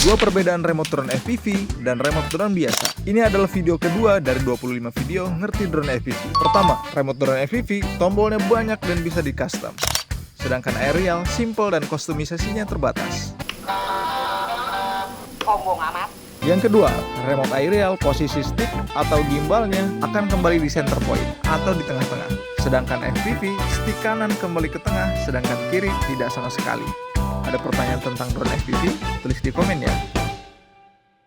Dua perbedaan remote drone FPV dan remote drone biasa. Ini adalah video kedua dari 25 video ngerti drone FPV. Pertama, remote drone FPV tombolnya banyak dan bisa di custom. Sedangkan aerial simple dan kustomisasinya terbatas. Sombong amat. Yang kedua, remote aerial posisi stick atau gimbalnya akan kembali di center point atau di tengah-tengah. Sedangkan FPV, stick kanan kembali ke tengah, sedangkan kiri tidak sama sekali. Ada pertanyaan tentang drone FPV? Tulis di komen ya.